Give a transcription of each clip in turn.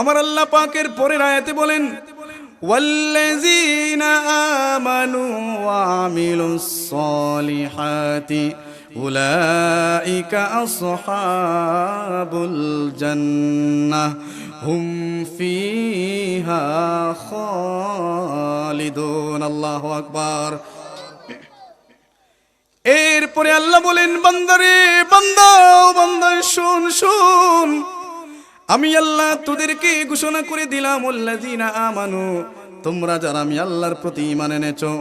আমার আল্লাহ পাকের পরের আয়াতে বলেন, ওয়াল্লাযীনা আমানু ওয়া আমিলুস সলিহাতি উলাইকা আসহাবুল জান্নাহ হুম ফিহা খালিদুন। আল্লাহু আকবার। এরপরে আল্লাহ বলেন, বান্দারে বান্দা, বান্দা শুন শুন, আমি আল্লাহ তোদেরকে ঘোষণা করে দিলাম, আল্লাযীনা আমানু, তোমরা যারা আমি আল্লাহর প্রতি ঈমান এনেছো,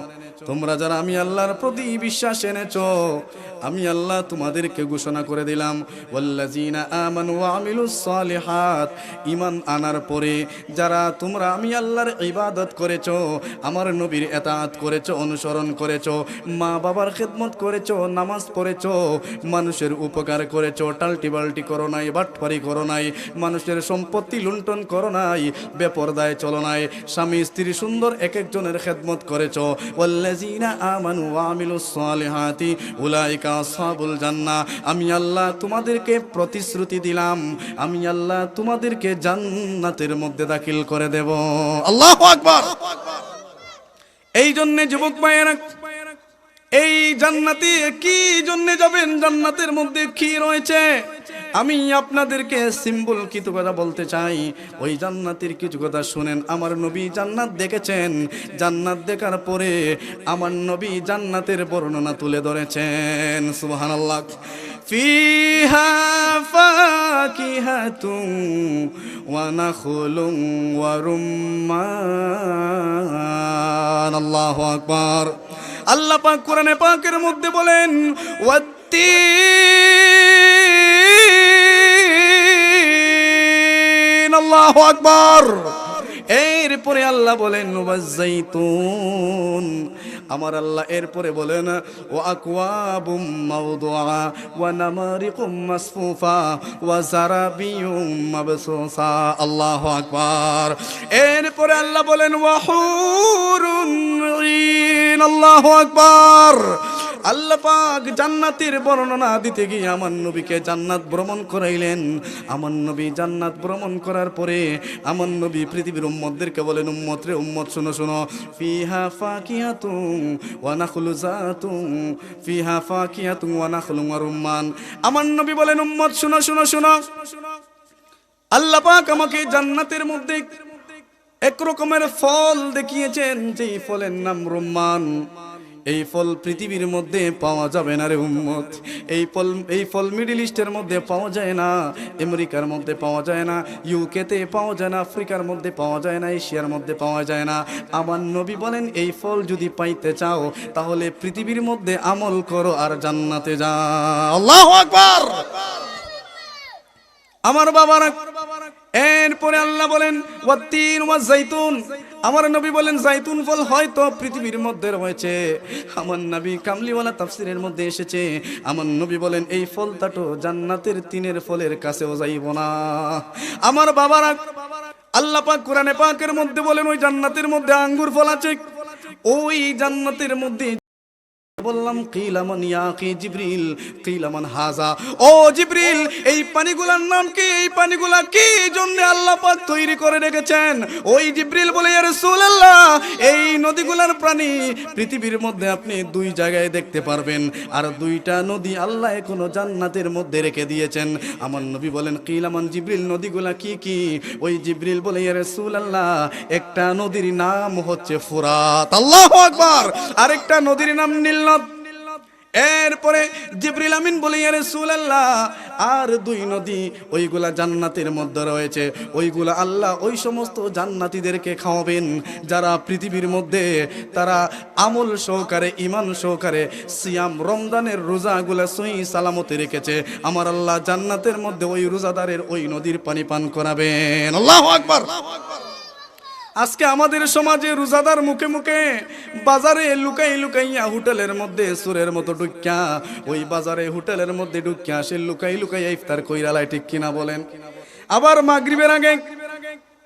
তোমরা যারা আমি আল্লাহর প্রতি বিশ্বাস এনেছো, আমি আল্লাহ তোমাদেরকে ঘোষণা করে দিলাম, ওয়াল্লাযীনা আমানু ওয়া আমিলুস সালিহাত, ঈমান আনার পরে যারা তোমরা আমি আল্লাহর ইবাদত করেছো, আমার নবীর ইতাআত করেছো, অনুসরণ করেছো, মা বাবার খিদমত করেছো, নামাজ পড়েছো, মানুষের উপকার করেছো, টাল্টি বাল্টি করো নাই, বাটপারি করো নাই, মানুষের সম্পত্তি লুণ্ঠন করো নাই, বেপরদায় চলো নাই, স্বামী স্ত্রী সুন্দর এক একজনের খিদমত করেছো, ওয়াল্লাযীনা আমানু ওয়া আমিলুস সালিহাতি উলাইকা আসহাবুল জান্নাহ, আমি আল্লাহ তোমাদেরকে প্রতিশ্রুতি দিলাম, আমি আল্লাহ তোমাদেরকে জান্নাতের মধ্যে দাখিল করে দেব। আল্লাহু আকবার। এই জন্য যুবক ভাইয়েরা, এই জান্নাতে কি জন্য যাবেন, জান্নাতের মধ্যে কি রয়েছে, আমি আপনাদেরকে সিম্বল কিছু কথা বলতে চাই। ওই জান্নাতের কিছু কথা শুনেন। আমার নবী জান্নাত দেখেছেন, জান্নাত দেখার পরে আমার নবী জান্নাতের বর্ণনা তুলে ধরেছেন। সুবহানাল্লাহ। ফিহা ফাকিহাতুন ওয়া নাখলুন ওয়া রুম্মান। আল্লাহু আকবার। আল্লাহ পাক কোরআনে পাকের মধ্যে বলেন, ওয়াত্তিন। আল্লাহু আকবার। এরপরে আল্লাহ বলেন, ওয়াজ্জাইতুন। আমার আল্লাহ এরপরে বলেন, ওয়া আকওয়াবুম মাওদুআ ওয়া নামারিকুম মাসফুফা ওয়া যারাবিয়ুম মাবসুসা। আল্লাহু আকবার। এরপরে আল্লাহ বলেন, ওয়া হুরুন ঈন। আল্লাহু আকবার। আল্লাহ পাক জান্নাতের বর্ণনা দিতে গিয়ে আমার নবীকে জান্নাত ভ্রমণ করাইলেন। আমার নবী জান্নাত ভ্রমণ করার পরে আমার নবী পৃথিবীর উম্মতদেরকে বলেন, উম্মত রে উম্মত শুনো শুনো, ফিহা ফাকিহাতুন ওয়া নাখলু যাতুন, ফিহা ফাকিহাতুন ওয়া নাখলু ওয়া রুম্মান। আমার নবী বলেন, উম্মত শুনো শুনো শুনো, আল্লাহ পাক আমাকে জান্নাতের মধ্যে এক রকমের ফল দেখিয়েছেন, যেই ফলের নাম রুম্মান। এই ফল পৃথিবীর মধ্যে পাওয়া যাবে না রে উম্মত। এই ফল মিডল ইস্টের মধ্যে পাওয়া যায় না, আমেরিকার মধ্যে পাওয়া যায় না, ইউকেতে পাওয়া যায় না, আফ্রিকার মধ্যে পাওয়া যায় না, এশিয়ার মধ্যে পাওয়া যায় না। আমার নবী বলেন, এই ফল যদি পাইতে চাও তাহলে পৃথিবীর মধ্যে আমল করো আর জান্নাতে যাও। আল্লাহু আকবার। আমার বাবারা, এরপরে আল্লাহ বলেন, ওয়াত্তিন ওয়া যাইতুন। আমার নবী বলেন, জাইতুন ফল হয়তো পৃথিবীর মধ্যে রয়েছে। আমার নবী কামলিওয়ালা তাফসীরের মধ্যে এসেছে, আমার নবী বলেন, এই ফলটা তো জান্নাতের তিনের ফলের কাছেও যাইব না। আমার বাবারা, আল্লাহ পাক কোরআনে পাকের মধ্যে বলেন, ওই জান্নাতের মধ্যে আঙ্গুর ফল আছে। ওই জান্নাতের মধ্যে বললাম, কিলামান ইয়া কি জিবরিল, কিলামান হাজা। ও জিবরিল, এই পানিগুলার নাম কি, এই পানিগুলা কি জন্য আল্লাহ পাক তৈরি করে রেখেছেন? ওই জিবরিল বলে, ইয়া রাসূলুল্লাহ, এই নদীগুলার পানি পৃথিবীর মধ্যে আপনি দুই জায়গায় দেখতে পারবেন, আর দুইটা নদী আল্লাহ এখনো জান্নাতের মধ্যে রেখে দিয়েছেন। আমার নবী বলেন, কিলামান জিবরিল, নদীগুলা কি কি? ওই জিবরিল বলে, ইয়া রাসূলুল্লাহ, একটা নদীর নাম হচ্ছে ফুরাত। আল্লাহু আকবার। আরেকটা নদীর নাম নীল। এরপরে জিবরিল আমিন বলে, ইয়া রাসূলুল্লাহ, আর দুই নদী ওইগুলা জান্নাতের মধ্যে রয়েছে, ওইগুলা আল্লাহ ওই সমস্ত জান্নাতীদেরকে খাওয়াবেন যারা পৃথিবীর মধ্যে তারা আমল সহকারে, ঈমান সহকারে সিয়াম রমজানের রোজাগুলা সহি সালামতে রেখেছে। আমার আল্লাহ জান্নাতের মধ্যে ওই রোজাদারের ওই নদীর পানি পান করাবেন। আল্লাহু আকবার। আজকে আমাদের সমাজে রোজাদার মুখে মুখে বাজারে লুকাই লুকাইয়া হোটেলের মধ্যে সুরের মতো ঢুকিয়া, ওই বাজারে হোটেলের মধ্যে ঢুকিয়া সে লুকাই লুকাইয়া ইফতার কইরালায়, ঠিক কিনা বলেন? আবার মাগরিবের আগে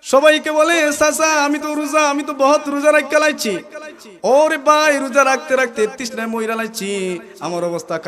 সবাইকে বলে, চাচা আমি তো রোজা, আমি তো বহুত রোজা রাখতে লাইছি। ওরে ভাই, রোজা রাখতে রাখতে তৃষ্ণায় মইরা লাইছি, আমার অবস্থা খারাপ।